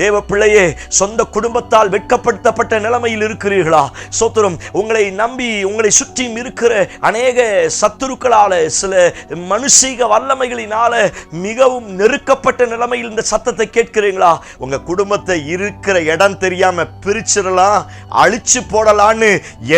தேவ பிள்ளையே, சொந்த குடும்பத்தால் வெட்கப்படுத்தப்பட்ட நிலைமையில் இருக்கிறீர்களா? ஸ்தோத்திரம். உங்களை நம்பி உங்களை சுற்றி இருக்கிற அநேக சத்துருக்களால, சில மனுஷீக வல்லமைகளினால மிகவும் நெருக்கப்பட்ட நிலைமையில் இந்த சத்தத்தை கேட்கிறீங்களா? உங்க குடும்பத்தை இருக்கிற இடம் தெரியாம பிரிச்சிடலாம், அழிச்சு போடலான்னு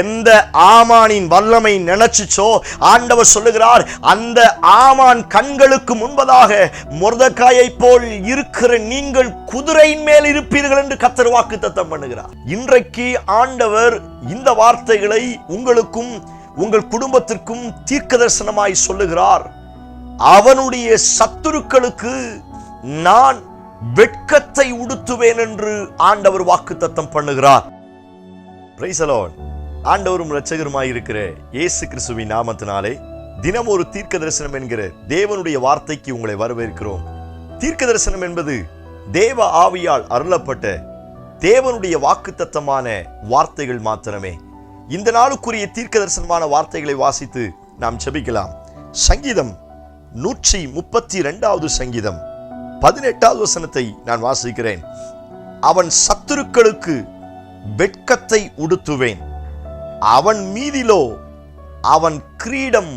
எந்த ஆமானின் வல்லமை நினைச்சுச்சோ, ஆண்டவர் சொல்லுகிறார், அந்த ஆமான் கண்களுக்கு முன்பதாக மொர்தெகாயை போல் இருக்கிற நீங்கள் குதிரையின் மேல் இருப்பீர்கள் என்று கர்த்தர் வாக்குத்தத்தம் பண்ணுகிறார். இன்றைக்கு ஆண்டவர் இந்த வார்த்தைகளை உங்களுக்கும் உங்கள் குடும்பத்திற்கும் தீர்க்கதரிசனமாய் சொல்லுகிறார். அவனுடைய சத்துருக்களுக்கு நான் வெட்கத்தை உடுத்துவேன் என்று ஆண்டவர் வாக்குத்தத்தம் பண்ணுகிறார். Price the Lord. ஆண்டவரும் இரட்சகருமாய் இருக்கிற இயேசு கிறிஸ்துவின் நாமத்தினாலே தினம் ஒரு தீர்க்க தரிசனம் என்கிற தேவனுடைய வார்த்தைக்கு உங்களை வரவேற்கிறோம். தீர்க்க தரிசனம் என்பது தேவ ஆவியால் அருளப்பட்ட தேவனுடைய வாக்குத்தத்தமான வார்த்தைகள் மாத்திரமே. இந்த நாளுக்குரிய தீர்க்க தரிசனமான வார்த்தைகளை வாசித்து நாம் ஜெபிக்கலாம். சங்கீதம் 132வது சங்கீதம் 18வது வசனத்தை நான் வாசிக்கிறேன். அவன் சத்துருக்களுக்கு வெட்கத்தை உடுத்துவேன், அவன் மீதிலோ அவன் கிரீடம்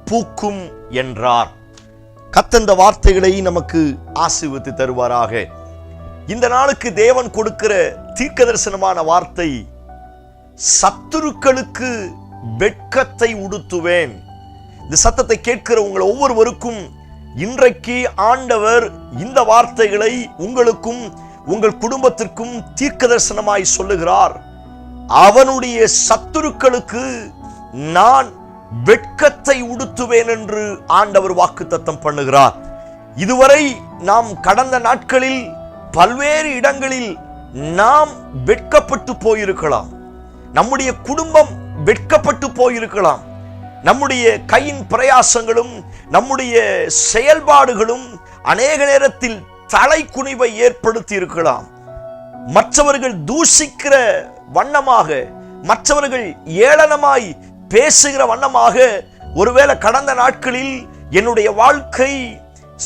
பூக்கும் என்றார். கர்த்தர் வார்த்தைகளை நமக்கு ஆசீர்வதித்து தருவாராக. இந்த நாளுக்கு தேவன் கொடுக்கிற தீர்க்க தரிசனமான வார்த்தை, சத்துருக்களுக்கு வெட்கத்தை உடுத்துவேன். இந்த சத்தத்தை கேட்கிற உங்கள் ஒவ்வொருவருக்கும் இன்றைக்கு ஆண்டவர் இந்த வார்த்தைகளை உங்களுக்கும் உங்கள் குடும்பத்திற்கும் தீர்க்க தரிசனமாய் சொல்லுகிறார். அவனுடைய சத்துருக்களுக்கு நான் வெட்கத்தை உடுத்துவேன் என்று ஆண்டவர் வாக்குத்தத்தம் பண்ணுகிறார். இதுவரை நாம் கடந்த நாட்களில் பல்வேறு இடங்களில் நாம் வெட்கப்பட்டு போயிருக்கலாம், நம்முடைய குடும்பம் வெட்கப்பட்டு போயிருக்கலாம், நம்முடைய கையின் பிரயாசங்களும் நம்முடைய செயல்பாடுகளும் அநேக நேரத்தில் தலை குனிவை ஏற்படுத்தி இருக்கலாம். மற்றவர்கள் தூஷிக்கிற வண்ணமாக, மற்றவர்கள் ஏளனமாய் பேசுகிற வண்ணமாக ஒருவேளை கடந்த நாட்களில் என்னுடைய வாழ்க்கை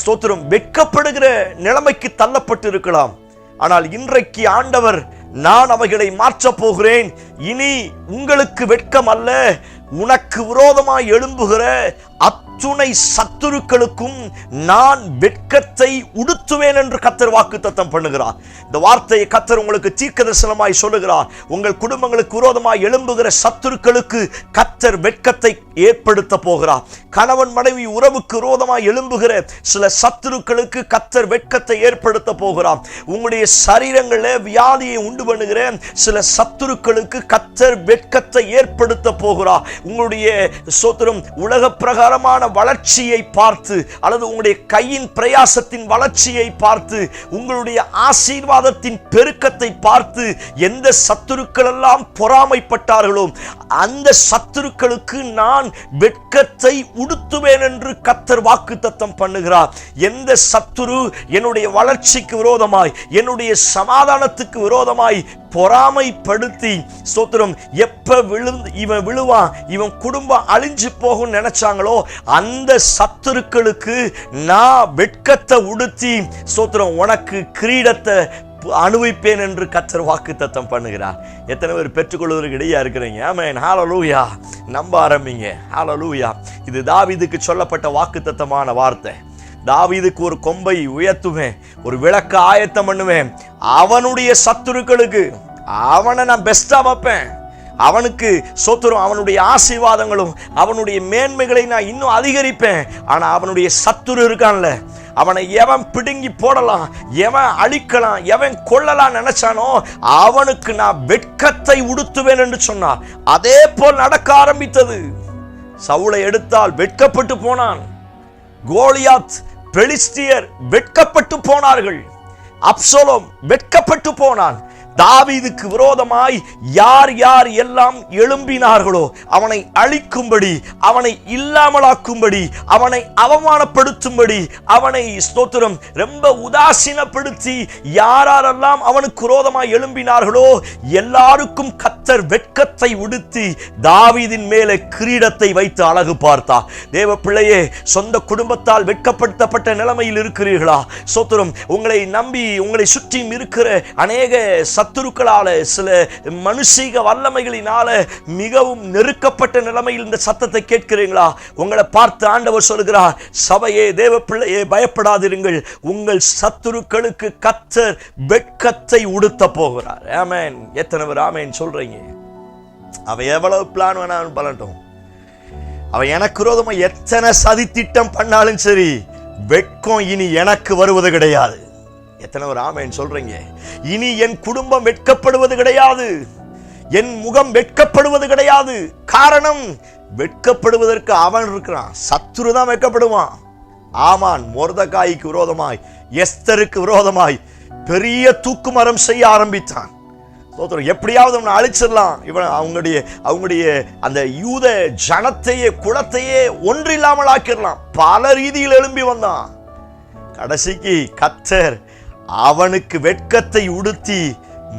ஸ்தோத்திரம் வெட்கப்படுகிற நிலைமைக்கு தள்ளப்பட்டு இருக்கலாம். ஆனால் இன்றைக்கு ஆண்டவர், நான் அவைகளை மாற்றப் போகிறேன். இனி உங்களுக்கு வெட்கம் அல்ல, உனக்கு விரோதமாய் எழும்புகிற அத்துணை சத்துருக்களுக்கும் நான் வெட்கத்தை உடுத்துவேன் என்று கர்த்தர் வாக்குத்தத்தம் பண்ணுகிறார். இந்த வார்த்தையை கர்த்தர் உங்களுக்கு தீர்க்கதரிசனமாய் சொல்லுகிறார். உங்கள் குடும்பங்களுக்கு விரோதமாய் எழும்புகிற சத்துருக்களுக்கு கர்த்தர் வெட்கத்தை ஏற்படுத்த போகிறார். கணவன் மனைவி உறவுக்கு விரோதமாய் எழும்புகிற சில சத்துருக்களுக்கு கர்த்தர் வெட்கத்தை ஏற்படுத்த போகிறார். உங்களுடைய சரீரங்களில் வியாதியை உண்டு பண்ணுகிற சில சத்துருக்களுக்கு கர்த்தர் வெட்கத்தை ஏற்படுத்த போகிறார். உங்களுடைய ஸ்தோத்திரம் உலக பிரகாரமான வளர்ச்சியை பார்த்து, அல்லது உங்களுடைய கையின் பிரயாசத்தின் வளர்ச்சியை பார்த்து, உங்களுடைய ஆசீர்வாதத்தின் பெருக்கத்தை பார்த்து எந்த சத்துருக்கள் எல்லாம் பொறாமைப்பட்டார்களோ அந்த சத்துருக்களுக்கு நான் வெட்கத்தை உடுத்துவேன் என்று கர்த்தர் வாக்குத்தத்தம் பண்ணுகிறார். எந்த சத்துரு என்னுடைய வளர்ச்சிக்கு விரோதமாய், என்னுடைய சமாதானத்துக்கு விரோதமாய் பொறாமைப்படுத்தி ஸ்தோத்திரம் எப்ப இவன் விழுவான், இவன் குடும்பம் அழிஞ்சு போகும் நினைச்சாங்களோ அந்த சத்துருக்களுக்கு நான் வெட்கத்தை உடுத்தி ஸ்தோத்திரம் உனக்கு கிரீடத்தை அனுபவிப்பேன் என்று கர்த்தர் வாக்குத்தத்தம் பண்ணுகிறார். எத்தனை பேர் பெற்றுக்கொள்வதற்கு இடையா இருக்கிறீங்க? ஆமென், ஹல்லேலூயா. நம்ப ஆரம்பிங்க. ஹல்லேலூயா. இது தாவீதுக்கு சொல்லப்பட்ட வாக்குத்தத்தமான வார்த்தை. தாவீதுக்கு ஒரு கொம்பை உயர்த்துவேன், ஒரு விளக்க ஆயத்தம் பண்ணுவேன், அவனுடைய சத்துருக்களுக்கு அவனை நான் பெஸ்டா வைப்பேன், அவனுக்கு சோத்திரம் அவனுடைய ஆசீர்வாதங்களும் அவனுடைய மேன்மைகளை நான் இன்னும் அதிகரிப்பேன். ஆனா அவனுடைய சத்துரு இருக்கான்ல, அவனை எவன் பிடுங்கி போடலாம், எவன் அழிக்கலாம், எவன் கொள்ளலாம் நினைச்சானோ அவனுக்கு நான் வெட்கத்தை உடுத்துவேன் என்று சொன்னார். அதே போல் நடக்க ஆரம்பித்தது. சவுலை எடுத்தால் வெட்கப்பட்டு போனான். கோலியாத், பெலிஸ்தியர் வெட்கப்பட்டு போனார்கள். அப்சலோம் வெட்கப்பட்டு போனான். தாவீதுக்கு விரோதமாய் யார் யார் எல்லாம் எழும்பினார்களோ அவனை அழிக்கும்படி, அவனை இல்லாமலாக்கும்படி, அவனை அவமானப்படுத்தும்படி, அவனை ஸ்தோத்திரம் ரொம்ப உதாசீனப்படுத்தி யாரெல்லாம் அவனுக்கு விரோதமாய் எழும்பினார்களோ எல்லாருக்கும் கர்த்தர் வெட்கத்தை உடுத்தி தாவீதின் மேலே கிரீடத்தை வைத்து அழகு பார்த்தார். தேவ பிள்ளையே, சொந்த குடும்பத்தால் வெட்கப்படுத்தப்பட்ட நிலைமையில் இருக்கிறீர்களா? ஸ்தோத்திரம். உங்களை நம்பி உங்களை சுற்றி இருக்கிற அநேக சத்துருக்களால, சில மனுஷீக வல்லமைகளினால மிகவும் நெருக்கப்பட்ட நிலைமையில் இந்த சத்தத்தை கேட்கிறீங்களா? உங்களை பார்த்து ஆண்டவர் சொல்கிறார், சபையே, தேவ பிள்ளையே, பயப்படாதிருங்கள். உங்கள் சத்துருக்களுக்கு கர்த்தர் வெட்கத்தை உடுத்த போகிறார். ஆமென். எத்தனை பேர் ஆமென் சொல்றீங்க? அவன் எவ்வளவு பிளான் வேணாலும் பண்ணட்டும், அவன் எனக்கு விரோதமா எத்தனை சதி திட்டம் பண்ணாலும் சரி, வெட்கம் இனி எனக்கு வருவது கிடையாது. எத்தனை பேர் ஆமென் சொல்றீங்க? இனி என் குடும்பம் வெட்கப்படுவது கிடையாது, என் முகம் வெட்கப்படுவது கிடையாது. காரணம், வெட்கப்படுவதற்கு அவன் இருக்கிறான். சத்துரு தான் வெட்கப்படுவான். ஆமான் மொர்தெகாய்க்கு விரோதமாய், எஸ்தருக்கு விரோதமாய் பெரிய தூக்குமரம் செய்ய ஆரம்பித்தான். எப்படியாவது அவனை அழிச்சிடலாம், இவன் அவங்களுடைய அந்த யூத ஜனத்தையே குலத்தையே ஒன்றில்லாமல் ஆக்கிடலாம். பல ரீதியில் எழும்பி வந்தான். கடைசிக்கு கர்த்தர் அவனுக்கு வெட்கத்தை உடுத்தி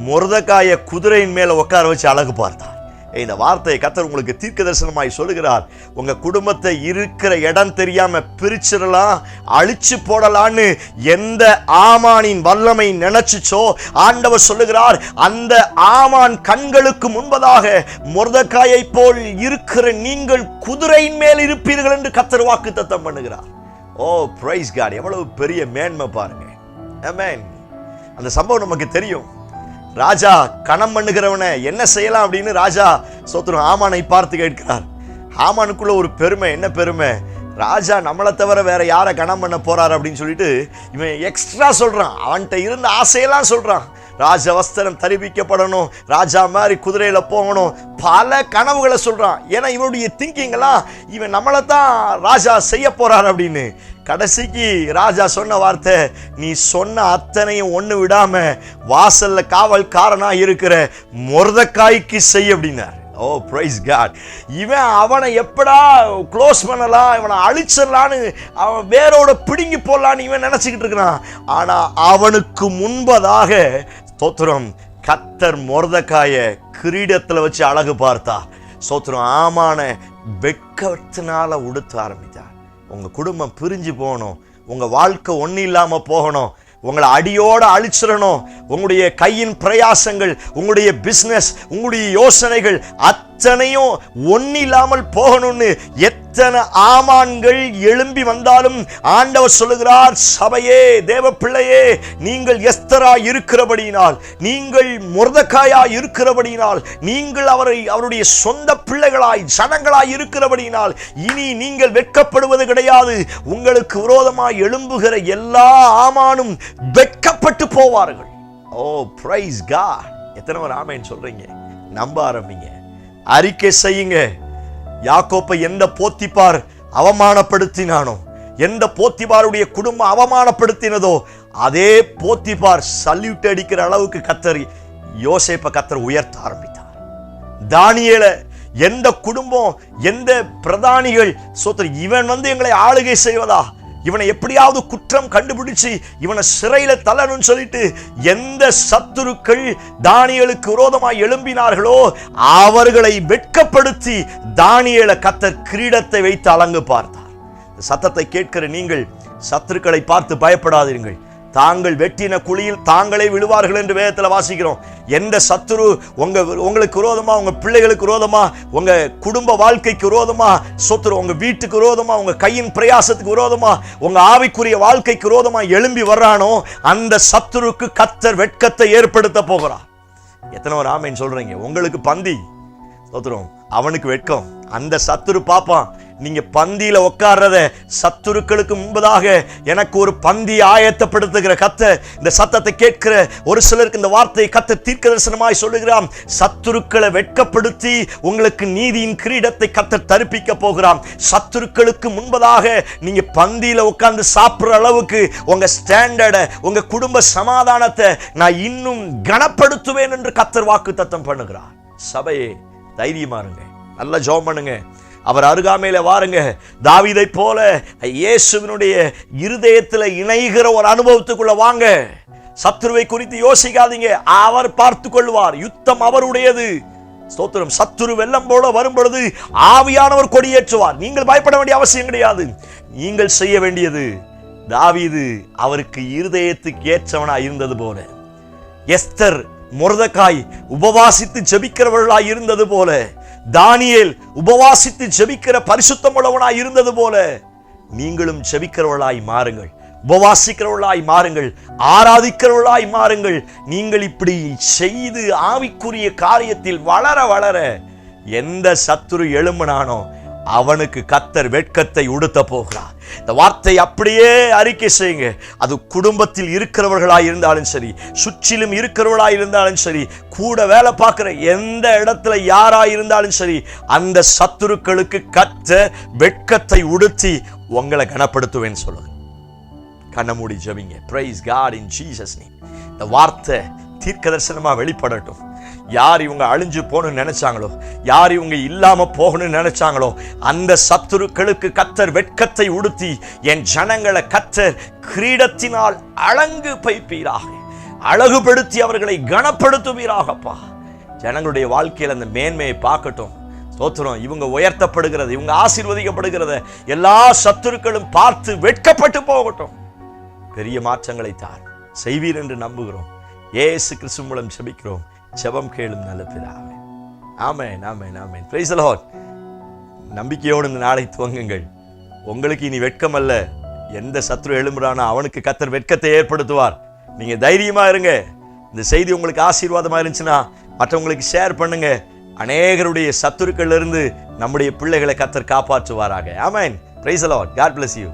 மொர்தெகாயை குதிரையின் மேல உட்கார வச்சு அழகு பார்த்தார். இந்த வார்த்தையை கர்த்தர் உங்களுக்கு தீர்க்க தரிசனமாய் சொல்லுகிறார். உங்க குடும்பத்தை இருக்கிற இடம் தெரியாம பிரிச்சிடலாம், அழிச்சு போடலான்னு எந்த ஆமானின் வல்லமை நினைச்சுச்சோ, ஆண்டவர் சொல்லுகிறார், அந்த ஆமான் கண்களுக்கு முன்பதாக மொர்தெகாயை போல் இருக்கிற நீங்கள் குதிரையின் மேல் இருப்பீர்கள் என்று கர்த்தர் வாக்குத்தத்தம் பண்ணுகிறார். ஓ பிரைஸ் காட்! எவ்வளவு பெரிய மேன்மை பாருங்க. ஆமென். அந்த சம்பவம் நமக்கு தெரியும். ராஜா கணம் பண்ணுகிறவனை என்ன செய்யலாம் அப்படின்னு ராஜா ஸ்தோத்திரம் ஆமானை பார்த்து கேட்கிறார். ஆமானுக்குள்ள ஒரு பெருமை. என்ன பெருமை? ராஜா நம்மளை தவிர வேற யாரை கணம் பண்ண போறாரு அப்படின்னு சொல்லிட்டு இவன் எக்ஸ்ட்ரா சொல்றான். அவன்கிட்ட இருந்த ஆசையெல்லாம் சொல்றான். ராஜ வஸ்திரம் தரிப்பிக்கப்படணும், ராஜா மாதிரி குதிரையில போகணும், பல கனவுகளை சொல்றான். ஏன்னா இவனுடைய திங்கிங் எல்லாம் இவன் நம்மளை தான் ராஜா செய்ய போறார் அப்படின்னு. கடைசிக்கு ராஜா சொன்ன வார்த்தை, நீ சொன்ன அத்தனையும் ஒண்ணு விடாம வாசல்ல காவல்காரனா இருக்கிற மொர்தெகாய்க்கு செய் அப்படின்னார். ஓ பிரைஸ் காட்! இவன் அவனை எப்படா க்ளோஸ் பண்ணலாம், இவனை அழிச்சிடலான்னு, அவன் வேரோட பிடுங்கி போடலான்னு இவன் நினைச்சுக்கிட்டு இருக்கிறான். ஆனா அவனுக்கு முன்பதாக ஸ்தோத்திரம் கர்த்தர் மொர்தெகாயை கிரீடத்துல வச்சு அழகு பார்த்தா. ஸ்தோத்திரம் ஆமான வெட்கத்தினால உடுத்த ஆரம்பித்தார். உங்க குடும்பம் பிரிஞ்சு போகணும், உங்க வாழ்க்கை ஒன்றும் இல்லாம போகணும், உங்களை அடியோட அழிச்சிடணும், உங்களுடைய கையின் பிரயாசங்கள், உங்களுடைய பிசினஸ், உங்களுடைய யோசனைகள் அத்தனையும் ஒன்னில்லாமல் போகணும்னு எத்தனை ஆமான்கள் எழும்பி வந்தாலும் ஆண்டவர் சொல்லுகிறார், சபையே, தேவ பிள்ளையே, நீங்கள் எஸ்தரா இருக்கிறபடியினால், நீங்கள் மொர்தெகாயா இருக்கிறபடியினால், நீங்கள் அவருடைய சொந்த பிள்ளைகளாய் ஜனங்களாய் இருக்கிறபடியினால் இனி நீங்கள் வெட்கப்படுவது கிடையாது. உங்களுக்கு விரோதமாய் எழும்புகிற எல்லா ஆமானும் வெட்கப்பட்டு போவார்கள். ஓ பிரைஸ் காட்! எத்தனை பேர் ஆமென் சொல்றீங்க? நம்ப ஆரம்பிங்க, அறிக்கை செய்யுங்க. யாக்கோப்பை எந்த போத்திபார் அவமானப்படுத்தினானோ, எந்த போத்திபாருடைய குடும்பம் அவமானப்படுத்தினதோ, அதே போத்திபார் சல்யூட் அடிக்கிற அளவுக்கு கர்த்தர் யோசேப்பை கர்த்தர் உயர்த்த ஆரம்பித்தார். தானியேலை எந்த குடும்பம், எந்த பிரதானிகள் இவன் எங்களை ஆளுகை செய்வதா, இவனை எப்படியாவது குற்றம் கண்டுபிடிச்சு இவனை சிறையில தள்ளணும்னு சொல்லிட்டு எந்த சத்துருக்கள் தானியேலுக்கு விரோதமாய் எழும்பினார்களோ அவர்களை வெட்கப்படுத்தி தானியேலை கர்த்தர் கிரீடத்தை வைத்து அலங்கு பார்த்தார். சத்தத்தை கேட்கிற நீங்கள் சத்துருக்களை பார்த்து பயப்படாதீர்கள். தாங்கள் வெட்டின குழியில் தாங்களே விழுவார்கள் என்று வேதத்தில் வாசிக்கிறோம். எந்த சத்துரு உங்களுக்கு விரோதமா, உங்க பிள்ளைகளுக்கு விரோதமா, உங்க குடும்ப வாழ்க்கைக்கு விரோதமா, உங்க வீட்டுக்கு விரோதமா, உங்க கையின் பிரயாசத்துக்கு விரோதமா, உங்க ஆவிக்குரிய வாழ்க்கைக்கு விரோதமா எழும்பி வர்றானோ அந்த சத்துருக்கு கர்த்தர் வெட்கத்தை ஏற்படுத்த போகிறார். எத்தனை ஒரு ஆமென் சொல்றீங்க? உங்களுக்கு பந்தி ஸ்தோத்திரம், அவனுக்கு வெட்கம். அந்த சத்துரு பாப்பான், நீங்க பந்தியில உட்கார்றத சத்துருக்களுக்கு முன்பதாக எனக்கு ஒரு பந்தி ஆயத்தப்படுத்துகிற கர்த்தர், இந்த சத்தத்தை கேட்கிற ஒரு சிலருக்கு இந்த வார்த்தையை கர்த்தர் தீர்க்கதரிசனமாய் சொல்லுகிறான். சத்துருக்களை வெட்கப்படுத்தி உங்களுக்கு நீதியின் கிரீடத்தை கர்த்தர் தரிப்பிக்க போகிறான். சத்துருக்களுக்கு முன்பதாக நீங்க பந்தியில உட்கார்ந்து சாப்பிடுற அளவுக்கு உங்க ஸ்டாண்டர்ட, உங்க குடும்ப சமாதானத்தை நான் இன்னும் கனப்படுத்துவேன் என்று கர்த்தர் வாக்குத்தத்தம் பண்ணுகிறார். சபையே தைரியமா இருங்க, நல்ல ஜெபம் பண்ணுங்க, அவர் அருகாமையில வாருங்க. தாவீதை போல இயேசுவினுடைய இருதயத்தில் இணைகிற ஒரு அனுபவத்துக்குள்ள வாங்க. சத்துருவை குறித்து யோசிக்காதீங்க, அவர் பார்த்து கொள்வார். யுத்தம் அவருடையது. ஸ்தோத்திரம். சத்துரு வெள்ளம் போல வரும் பொழுது ஆவியானவர் கொடியேற்றுவார். நீங்கள் பயப்பட வேண்டிய அவசியம் கிடையாது. நீங்கள் செய்ய வேண்டியது, தாவீது அவருக்கு இருதயத்துக்கு ஏற்றவனா இருந்தது போல, எஸ்தர் மொர்தெகாய் உபவாசித்து ஜெபிக்கிறவர்களாய் இருந்தது போல, தானியேல் உபவாசித்து ஜெபிக்கிற பரிசுத்தம் உள்ளவனாய் இருந்தது போல, நீங்களும் ஜெபிக்கிறவர்களாய் மாறுங்கள், உபவாசிக்கிறவர்களாய் மாறுங்கள், ஆராதிக்கிறவர்களாய் மாறுங்கள். நீங்கள் இப்படி செய்து ஆவிக்குரிய காரியத்தில் வளர வளர எந்த சத்துரு எழும்பினானோ அவனுக்கு கர்த்தர் வெட்கத்தை உடுத்த போகிறார். இந்த வார்த்தை அப்படியே அறிக்கை செய்யுங்க. அது குடும்பத்தில் இருக்கிறவர்களாய் இருந்தாலும் சரி, சுற்றிலும் இருக்கிறவர்களாய் இருந்தாலும் சரி, கூட வேலை பார்க்கிற எந்த இடத்துல யாராய் இருந்தாலும் சரி, அந்த சத்துருக்களுக்கு கர்த்தர் வெட்கத்தை உடுத்தி உங்களை கனப்படுத்துவேன்னு சொல்லுங்க. கண்ண மூடி ஜெபிங்க. Praise God in Jesus name. இந்த வார்த்தை தீர்க்கதரிசனமா வெளிப்படட்டும். யார் இவங்க அழிஞ்சு போகணும்னு நினைச்சாங்களோ, யார் இவங்க இல்லாம போகணும்னு நினைச்சாங்களோ, அந்த சத்துருக்களுக்கு கர்த்தர் வெட்கத்தை உடுத்தி என் ஜனங்களை கர்த்தர் கிரீடத்தினால் அலங்கு பைப்பீராக, அழகுபடுத்தி அவர்களை கனப்படுத்துவீராகப்பா. ஜனங்களுடைய வாழ்க்கையில் அந்த மேன்மையை பார்க்கட்டும். ஸ்தோத்திரம். இவங்க உயர்த்தப்படுகிறது, இவங்க ஆசீர்வதிக்கப்படுகிறத எல்லா சத்துருக்களும் பார்த்து வெட்கப்பட்டு போகட்டும். பெரிய மாற்றங்களை தார் செய்வீர் என்று நம்புகிறோம். இயேசு கிறிஸ்து மூலம் ஜெபிக்கிறோம். ஜெபம் கேளும் நல்ல பிதாவே. Amen, amen, amen. Praise the Lord. நம்பிக்கையோடு இந்த நாளை துவங்குங்கள். உங்களுக்கு இனி வெட்கம் அல்ல. எந்த சத்துரு எழும்புறானோ அவனுக்கு கர்த்தர் வெட்கத்தை ஏற்படுத்துவார். நீங்க தைரியமா இருங்க. இந்த செய்தி உங்களுக்கு ஆசீர்வாதமா இருந்துச்சுன்னா மற்றவங்களுக்கு ஷேர் பண்ணுங்க. அநேகருடைய சத்துருக்கள் இருந்து நம்முடைய பிள்ளைகளை கர்த்தர் காப்பாற்றுவாராக. Amen. Praise the Lord. God bless you.